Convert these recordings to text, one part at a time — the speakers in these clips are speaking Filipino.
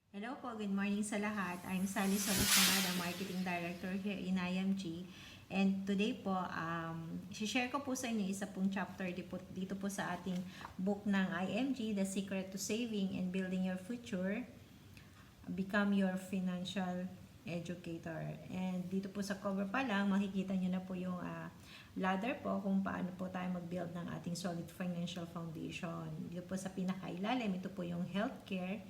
Hello po, good morning sa lahat. I'm Sally Solusonada, Marketing Director here in IMG. And today po, share ko po sa inyo isa pong chapter dito po sa ating book ng IMG, The Secret to Saving and Building Your Future, Become Your Financial Educator. And dito po sa cover pa lang, makikita nyo na po yung ladder po kung paano po tayo mag-build ng ating solid financial foundation. Dito po sa pinakailalim, ito po yung healthcare.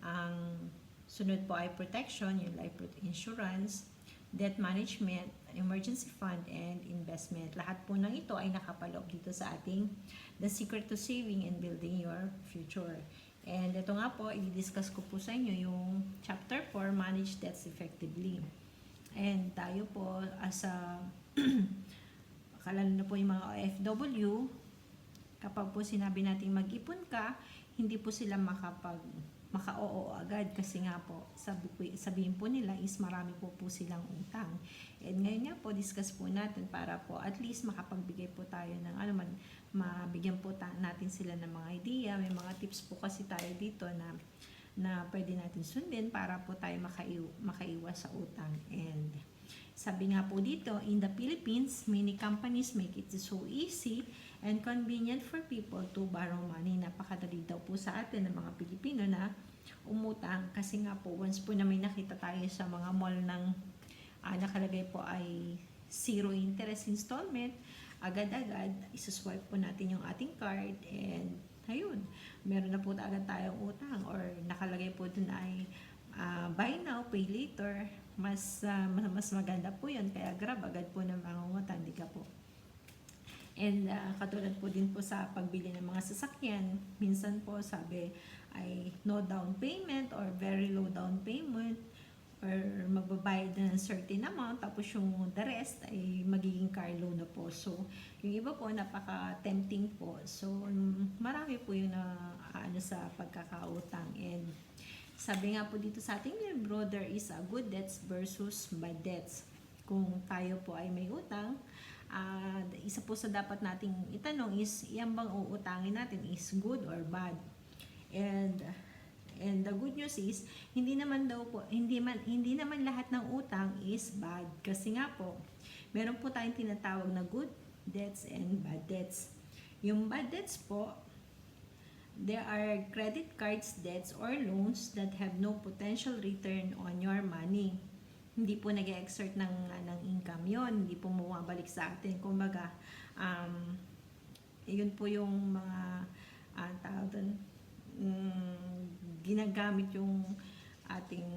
Ang sunod po ay protection, yung life insurance, debt management, emergency fund, and investment. Lahat po ng ito ay nakapaloob dito sa ating The Secret to Saving and Building Your Future. And ito nga po, i-discuss ko po sa inyo yung chapter 4, Manage Debts Effectively. And tayo po as a lalo na po yung mga OFW, kapag po sinabi natin mag-ipon ka, hindi po sila maka-oo agad kasi nga po sabihin po nila is marami po silang utang. And ngayon nga po discuss po natin para po at least makapagbigay po tayo ng mabigyan po natin sila ng mga idea. May mga tips po kasi tayo dito na pwede natin sundin para po tayo makaiwas sa utang. And sabi nga po dito, in the Philippines, many companies make it so easy and convenient for people to borrow money. Napakadali daw po sa atin ng mga Pilipino na umutang kasi nga po once po na may nakita tayo sa mga mall ng nakalagay po ay zero interest installment, agad-agad isuswipe po natin yung ating card and ayun, meron na po agad tayong utang or nakalagay po dun ay buy now, pay later. Mas maganda po yun, kaya grab agad po ng mga utang, di ka po. And katulad po din po sa pagbili ng mga sasakyan, minsan po sabi ay no down payment or very low down payment or magbabayad na ng certain amount tapos yung the rest ay magiging car loan na po. So, yung iba po napaka-tempting po. So, marami po yung sa pagkakautang. And sabi nga po dito sa ating libro, there is a good debts versus bad debts. Kung tayo po ay may utang, isa po sa dapat nating itanong is, yan bang uutangin natin is good or bad? And the good news is, hindi naman lahat ng utang is bad. Kasi nga po, meron po tayong tinatawag na good debts and bad debts. Yung bad debts po, there are credit cards, debts, or loans that have no potential return on your money. Hindi po nag-exert ng income yon, hindi po bumabalik sa atin. Kumbaga, yun po yung mga tawag doon, ginagamit yung ating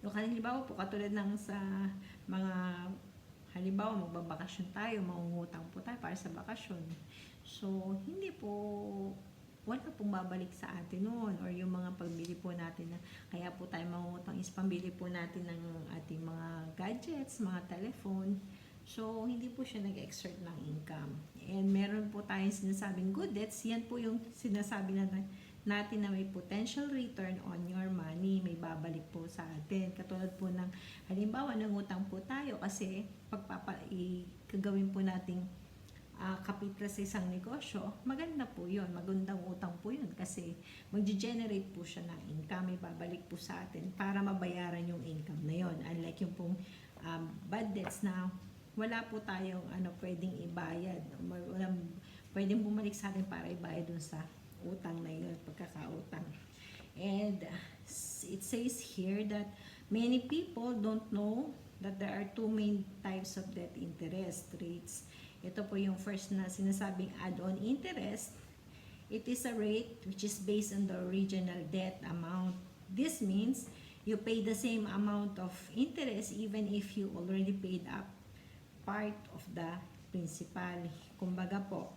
yung halimbawa po katulad ng sa mga halimbawa magbabakasyon tayo, mangungutang po tayo para sa bakasyon. So, hindi po wala pong babalik sa atin noon or yung mga pagbili po natin na kaya po tayo mangungutang is pambili po natin ng ating mga gadgets, mga telephone. So, hindi po siya nag-exert ng income. And meron po tayong sinasabing good debts. Yan po yung sinasabi natin na may potential return on your money. May babalik po sa atin. Katulad po ng, halimbawa, nangutang po tayo kasi gagawin po nating kapital sa isang negosyo, maganda po yun. Magandang utang po yun kasi mag-generate po siya ng income. May babalik po sa atin para mabayaran yung income na yun. Unlike yung pong bad debts na wala po tayong pwedeng ibayad. Walang pwedeng bumalik sa atin para ibayad dun sa utang na yun, pagkakautang. And it says here that many people don't know that there are two main types of debt interest rates. Ito po yung first na sinasabing add-on interest. It is a rate which is based on the original debt amount. This means you pay the same amount of interest even if you already paid up part of the principal. Kumbaga po,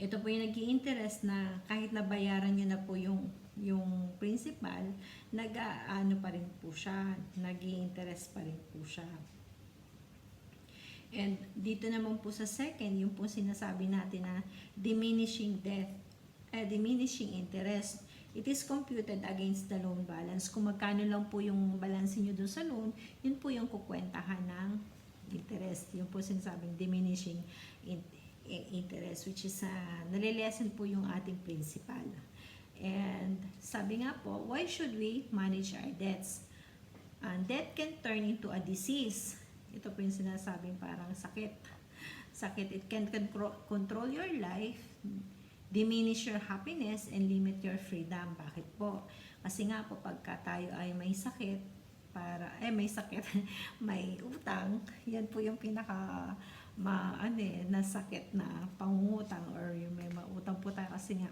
ito po yung nag-i-interest na kahit nabayaran nyo na po yung principal, pa rin po siya, nag-i-interest pa rin po siya. And dito naman po sa second, yung po sinasabi natin na diminishing interest. It is computed against the loan balance. Kung magkano lang po yung balance niyo doon sa loan, yun po yung kukwentahan ng interest. Yung po sinasabing diminishing interest, which is nalilesen po yung ating principal. And sabi nga po, why should we manage our debts? Debt can turn into a disease. Ito po yung sinasabing parang sakit. Sakit, it can control your life, diminish your happiness, and limit your freedom. Bakit po? Kasi nga po, pagka tayo ay may sakit, may sakit, may utang, yan po yung pinaka na sakit na pangungutang, or yung may mautang po tayo kasi nga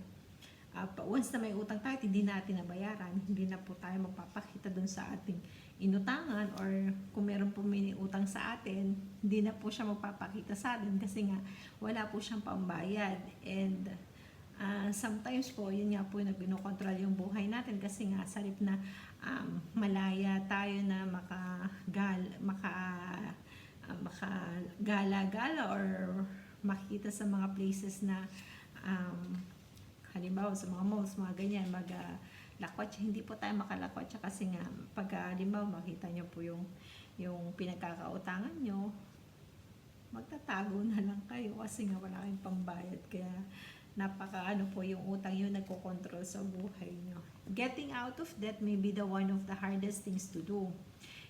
once na may utang tayo, hindi natin nabayaran, hindi na po tayo magpapakita dun sa ating inutangan, or kung meron po may utang sa atin, hindi na po siya magpapakita sa atin kasi nga wala po siyang pambayad. And sometimes po, yun nga po yung naginokontrol yung buhay natin kasi nga sa halip na malaya tayo na makagala-gala or makita sa mga places na halimbawa sa mga malls, mga ganyan, lakwatsa, hindi po tayo makalakwatsa kasi nga pag halimbawa makita nyo po yung pinagkakautangan nyo, magtatago na lang kayo kasi nga wala kayong pambayad. Kaya po yung utang yun nagkokontrol sa buhay nyo. Getting out of debt may be one of the hardest things to do.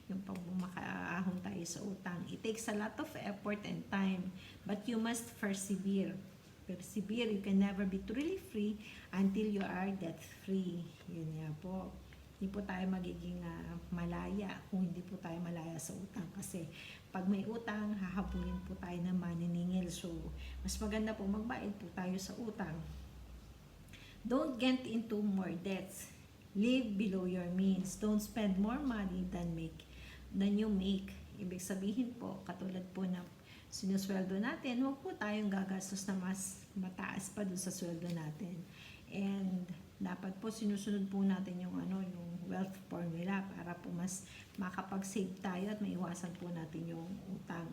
Yung pag makaahon tayo sa utang. It takes a lot of effort and time, but you must persevere. You can never be truly free until you are debt free. Yun nga po. Hindi po tayo magiging malaya kung hindi po tayo malaya sa utang. Kasi pag may utang, hahabulin po tayo ng maniningil. So, mas maganda po magbayad po tayo sa utang. Don't get into more debts. Live below your means. Don't spend more money than you make. Ibig sabihin po, katulad po ng sinusweldo natin, huwag po tayong gagastos na mas mataas pa dun sa sweldo natin. And dapat po sinusunod po natin yung wealth formula para po mas makapag-save tayo at maiwasan po natin yung utang.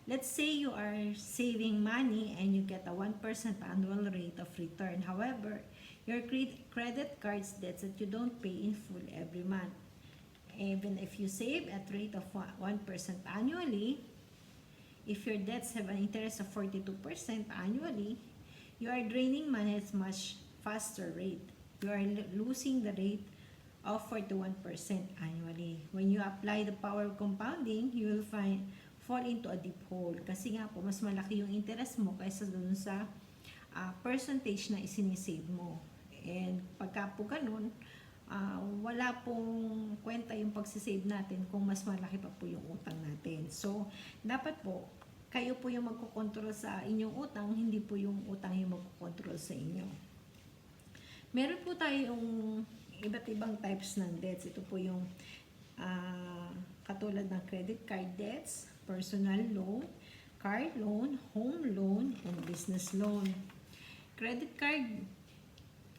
Let's say you are saving money and you get a 1% annual rate of return. However, your credit cards debts that you don't pay in full every month. Even if you save at rate of 1% annually, if your debts have an interest of 42% annually, you are draining money at much faster rate. You are losing the rate of 41% annually. When you apply the power of compounding, you will fall into a deep hole. Kasi nga po, mas malaki yung interest mo kaysa dun sa percentage na isinisave mo. And pagka po ganun, wala pong kwenta yung pagsisave natin kung mas malaki pa po yung utang natin. So, dapat po, kayo po yung magkokontrol sa inyong utang, hindi po yung utang yung magkokontrol sa inyo. Meron po tayong iba't ibang types ng debts. Ito po yung katulad ng credit card debts, personal loan, car loan, home loan, and business loan. Credit card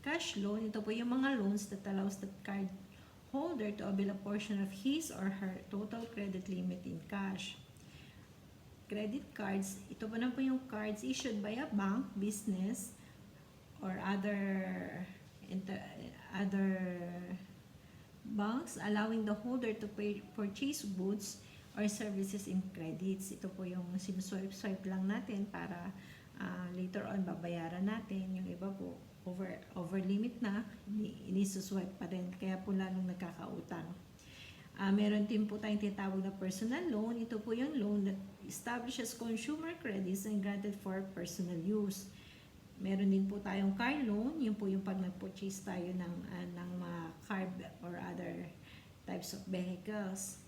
cash loan, ito po yung mga loans that allows the card holder to avail a portion of his or her total credit limit in cash. Credit cards, ito po na po yung cards issued by a bank, business, or other banks allowing the holder to purchase goods or services in credits. Ito po yung sinuswipe lang natin para later on babayaran natin. Yung iba po over limit na, inisuswipe pa rin, kaya po lalong nagkakautang. Meron din po tayong tinatawag na personal loan. Ito po yung loan that establishes consumer credits and granted for personal use. Meron din po tayong car loan. Yun po yung pag nag-purchase tayo ng mga car or other types of vehicles.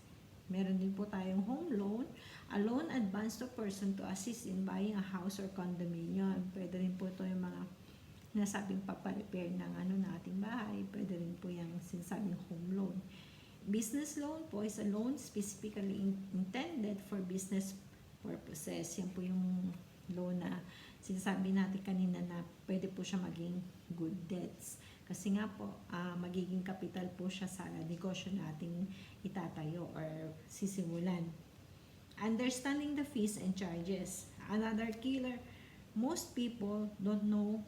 Meron din po tayong home loan, a loan advanced to person to assist in buying a house or condominium. Pwede rin po ito yung mga nasabing paparepair ng ating bahay. Pwede rin po yung sinasabing home loan. Business loan po is a loan specifically intended for business purposes. Yan po yung loan na sinasabi natin kanina na pwede po siya maging good debts. Kasi nga po, magiging kapital po siya sa negosyo nating itatayo or sisimulan. Understanding the fees and charges. Another killer most people don't know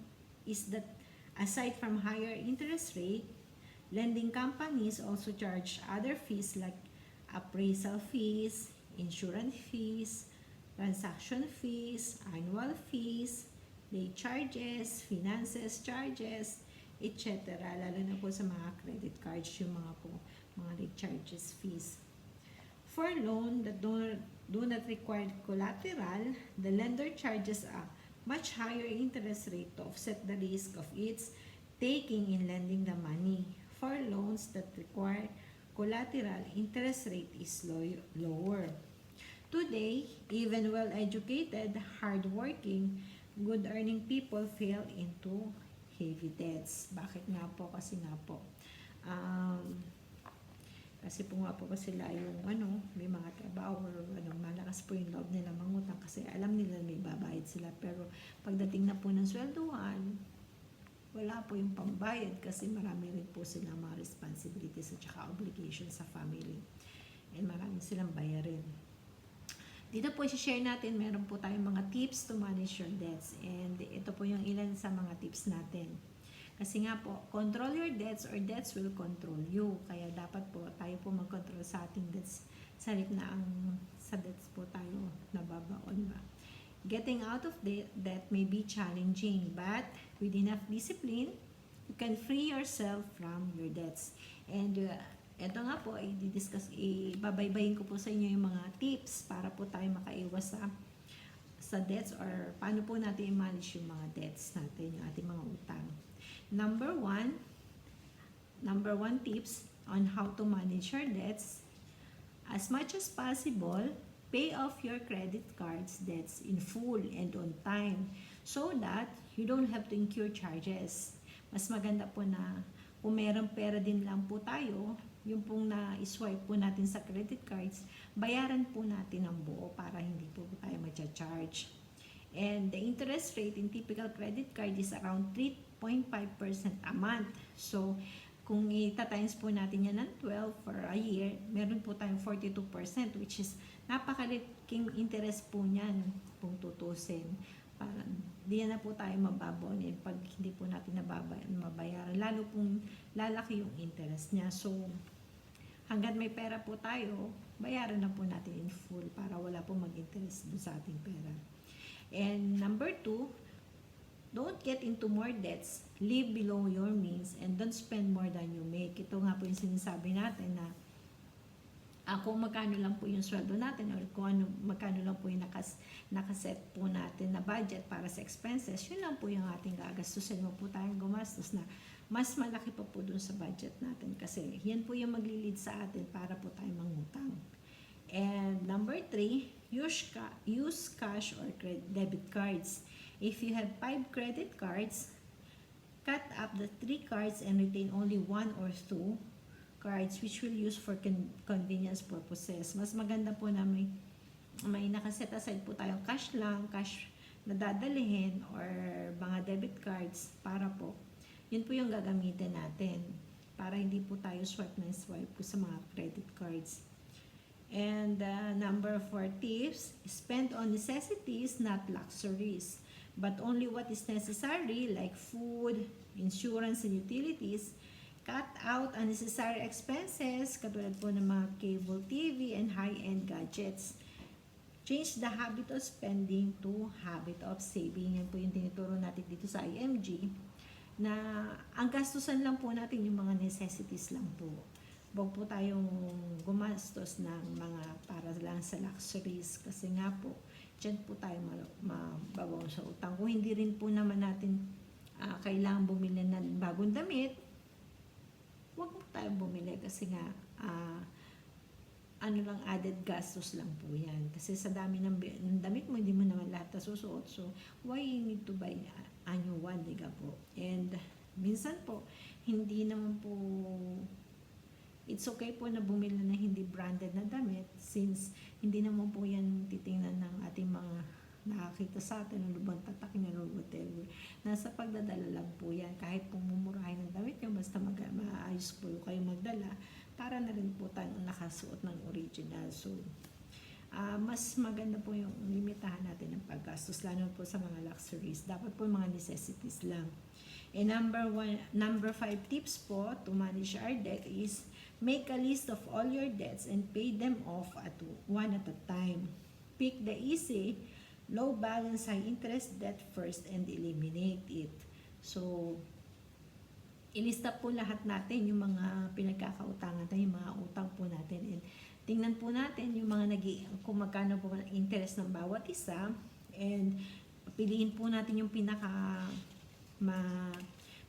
is that aside from higher interest rate, lending companies also charge other fees like appraisal fees, insurance fees, transaction fees, annual fees, late charges, finances charges, etc. Lalo na po sa mga credit cards, yung mga late charges fees. For loan that do not require collateral, the lender charges a much higher interest rate to offset the risk of its taking in lending the money. For loans that require collateral, interest rate is lower. Today, even well-educated, hardworking, good-earning people fall into heavy debts. Bakit nga po? Um, kasi po nga po sila yung may mga trabaho or malakas po yung loob nila mangutang kasi alam nila may babayad sila. Pero pagdating na po ng swelduhan, wala po yung pambayad kasi marami rin po silang mga responsibilities at saka obligations sa family. And marami silang bayarin. Dito po i-share natin, meron po tayong mga tips to manage your debts. And ito po yung ilan sa mga tips natin. Kasi nga po, control your debts or debts will control you. Kaya dapat po tayo po mag-control sa ating debts. Sa na sa debts po tayo nababaon ba. Getting out of debt may be challenging, but with enough discipline, you can free yourself from your debts. And ito nga po, ibabaybayin ko po sa inyo yung mga tips para po tayo makaiwas sa debts or paano po natin i-manage yung mga debts natin, yung ating mga utang. Number one tips on how to manage your debts. As much as possible, pay off your credit cards debts in full and on time so that you don't have to incur charges. Mas maganda po na kung merong pera din lang po tayo, yung pong na-swipe po natin sa credit cards, bayaran po natin ang buo para hindi po tayo ma-charge. And the interest rate in typical credit card is around 3.5% a month. So, kung itatimes po natin yan ng 12 for a year, meron po tayong 42%, which is napakaliking interest po niyan kung tutusin. Para di na po tayo mababaon pag hindi po natin mabayaran. Lalo pong lalaki yung interest niya. So, hanggat may pera po tayo, bayaran na po natin in full para wala po mag-interest dun sa ating pera. And number 2, don't get into more debts, live below your means, and don't spend more than you make. Ito nga po yung sinasabi natin na kung magkano lang po yung sweldo natin or kung magkano lang po yung nakaset po natin na budget para sa expenses, yun lang po yung ating gagastusin. Huwag po tayong gumastos na mas malaki pa po dun sa budget natin kasi yan po yung maglilid sa atin para po tayo mangutang. And number 3, use cash or debit cards. If you have 5 credit cards, cut up the 3 cards and retain only 1 or 2 cards which will use for convenience purposes. Mas maganda po na may nakaset aside po tayong cash na dadalhin or mga debit cards para po yun po yung gagamitin natin para hindi po tayo swipe po sa mga credit cards. And number 4 tips, spend on necessities, not luxuries, but only what is necessary like food, insurance, and utilities. Cut out unnecessary expenses katulad po ng mga cable TV and high-end gadgets. Change the habit of spending to habit of saving. Yan po yung tinuturo natin dito sa IMG na ang gastusan lang po natin yung mga necessities lang po. Huwag po tayong gumastos ng mga para lang sa luxuries kasi nga po, dyan po tayo mababaw sa utang. Kung hindi rin po naman natin kailangan bumili ng bagong damit, huwag po tayong bumili kasi nga lang added gastos lang po yan. Kasi sa dami ng damit mo, hindi mo naman lahat nasusuot. So, why you need to buy a new one, diga po? And minsan po, hindi naman po it's okay po na bumili na hindi branded na damit since hindi naman po yan titingnan ng ating mga nakakita sa atin ng lubang tatak niya or whatever. Nasa pagdadala lang po yan. Kahit po mumurahin ng damit nyo, basta maayos po kayo magdala para na rin po tayo nakasuot ng original. So, mas maganda po yung limitahan natin ng paggastos, lalo po sa mga luxuries. Dapat po mga necessities lang. And number 5 tips po to manage our debt is make a list of all your debts and pay them off one at a time. Pick the easy, low balance, high interest debt first and eliminate it. So, ilista po lahat natin yung mga pinagkakautangan natin, yung mga utang po natin. And tingnan po natin yung mga kung magkano po ang interest ng bawat isa. And piliin po natin yung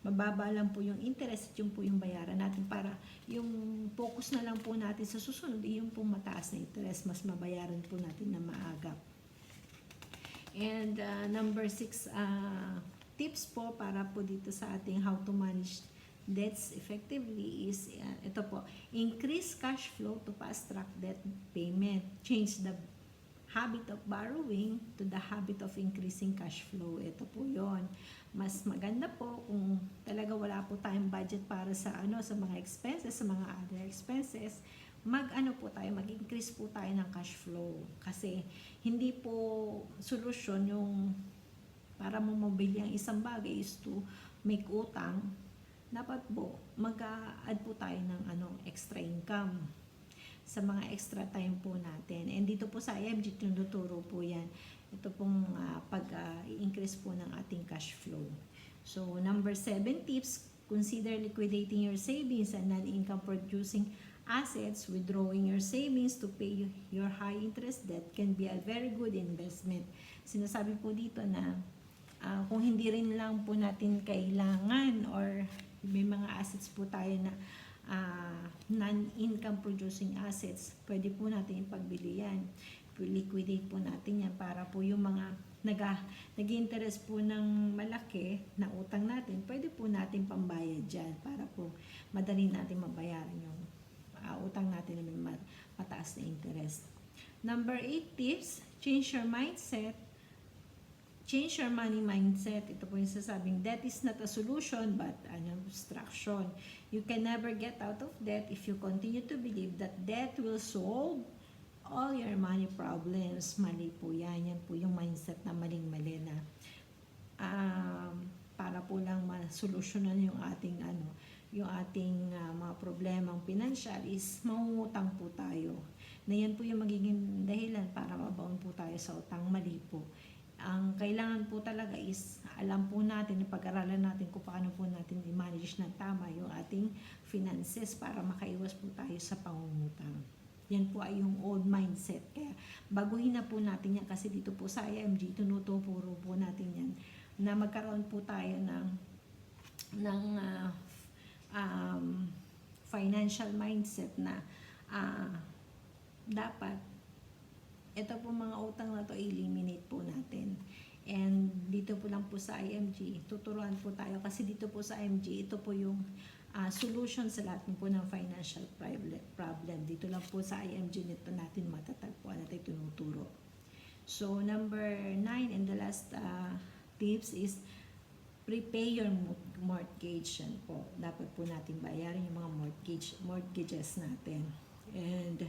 mababa lang po yung interest, yung po yung bayaran natin para yung focus na lang po natin sa susunod, yung po mataas na interest, mas mabayaran po natin na maaga. And number 6, tips po para po dito sa ating how to manage debts effectively is ito po, increase cash flow to fast track debt payment. Change the habit of borrowing to the habit of increasing cash flow. Ito po yon. Mas maganda po kung talaga wala po tayong budget para sa sa mga expenses, sa mga other expenses, mag-increase po tayo ng cash flow. Kasi hindi po solusyon yung para mo mabili ang isang bagay is to make utang. Dapat po mag-add po tayo ng extra income sa mga extra time po natin. And dito po sa IMG, tinuturo po yan. Ito pong pag-increase po ng ating cash flow. So, number 7 tips, consider liquidating your savings and non-income producing assets. Withdrawing your savings to pay your high interest debt can be a very good investment. Sinasabi po dito na kung hindi rin lang po natin kailangan or may mga assets po tayo na non-income producing assets, pwede po natin ipagbili yan. Liquidate po natin yan para po yung mga nag-interest po ng malaki na utang natin, pwede po natin pambayad dyan para po madali natin mabayaran yung utang natin na may mataas na interest. Number 8 tips, change your mindset. Change your money mindset. Ito po yung sasabing, debt is not a solution but an obstruction. You can never get out of debt if you continue to believe that debt will solve all your money problems. Mali po yan. Yan po yung mindset na maling-mali na para po lang masolusyonan yung ating mga problemang pinansyal is mangungutang po tayo. Na yan po yung magiging dahilan para mabaon po tayo sa utang. Mali po. Ang kailangan po talaga is alam po natin, pag-aralan natin kung paano po natin i-manage ng tama yung ating finances para makaiwas po tayo sa pangungutang. Yan po ay yung old mindset. Kaya baguhin na po natin yan kasi dito po sa IMG, tinuturo po natin yan na magkaroon po tayo ng financial mindset na dapat ito po mga utang na to eliminate po natin. And dito po lang po sa IMG, tuturuan po tayo kasi dito po sa IMG, ito po yung solution sa lahat po ng financial problem. Dito lang po sa IMG nito natin matatagpuan natin tinuturo. So number 9 and the last tips is prepay your mortgage. Yan po. Dapat po natin bayarin yung mga mortgages natin. And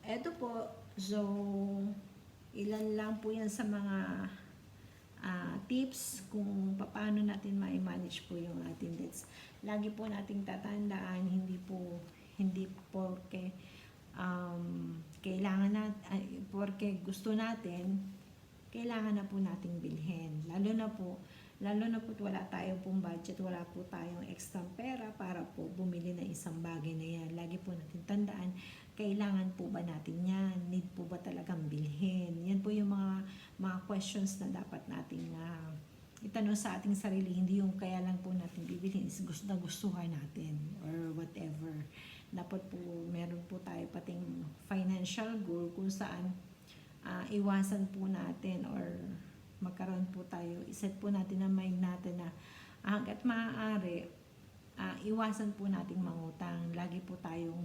eto po, so ilan lang po yan sa mga tips kung paano natin ma-manage po yung ating debts. Lagi po nating tatandaan, hindi porke kailangan porke gusto natin, kailangan na po nating bilhin. Lalo na po wala tayong pong budget, wala po tayong extra pera para po bumili ng isang bagay na yan. Lagi po natin tandaan, kailangan po ba natin yan? Need po ba talagang bilhin? Yan po yung mga questions na dapat nating itanong sa ating sarili. Hindi yung kaya lang po natin bibilhin, is gustuhan natin or whatever. Dapat po meron po tayo pating financial goal kung saan iwasan po natin or magkaroon po tayo, iset po natin ang mind natin na hanggat maaari, iwasan po nating mangutang. Lagi po tayong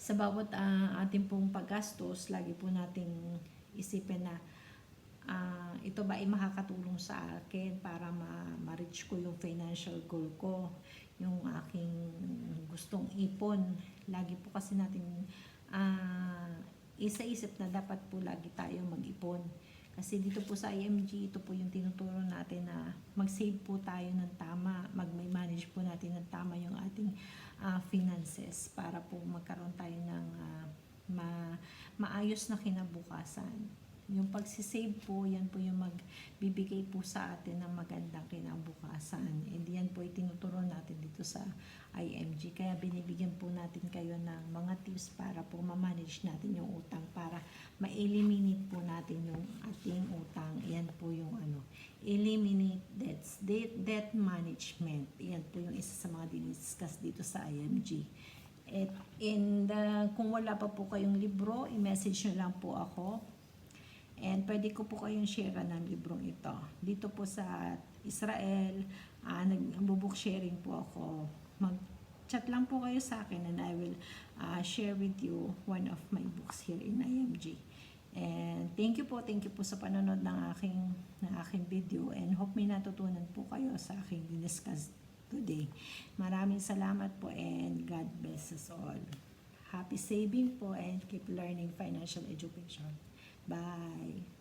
sa bawat ating pong paggastos, lagi po nating isipin na ito ba ay makakatulong sa akin para ma-reach ko yung financial goal ko, yung aking gustong ipon. Lagi po kasi natin isa-isip na dapat po lagi tayong mag-ipon. Kasi dito po sa IMG, ito po yung tinuturo natin na mag-save po tayo ng tama, mag-manage po natin ng tama yung ating finances para po magkaroon tayo ng maayos na kinabukasan. Yung pagsisave po, yan po yung magbibigay po sa atin ng magandang kinabukasan. And yan po itinuturo natin dito sa IMG. Kaya binibigyan po natin kayo ng mga tips para po ma-manage natin yung utang, para ma-eliminate po natin yung ating utang. Yan po yung eliminate debts, debt management. Yan po yung isa sa mga diniscuss dito sa IMG. Kung wala pa po kayong libro, i-message nyo lang po ako. And pwede ko po kayong share ng librong ito. Dito po sa Israel, nag-book sharing po ako. Mag-chat lang po kayo sa akin and I will share with you one of my books here in IMG. And thank you po sa panonood ng aking video, and hope may natutunan po kayo sa aking discuss today. Maraming salamat po and God bless us all. Happy saving po and keep learning financial education. Bye!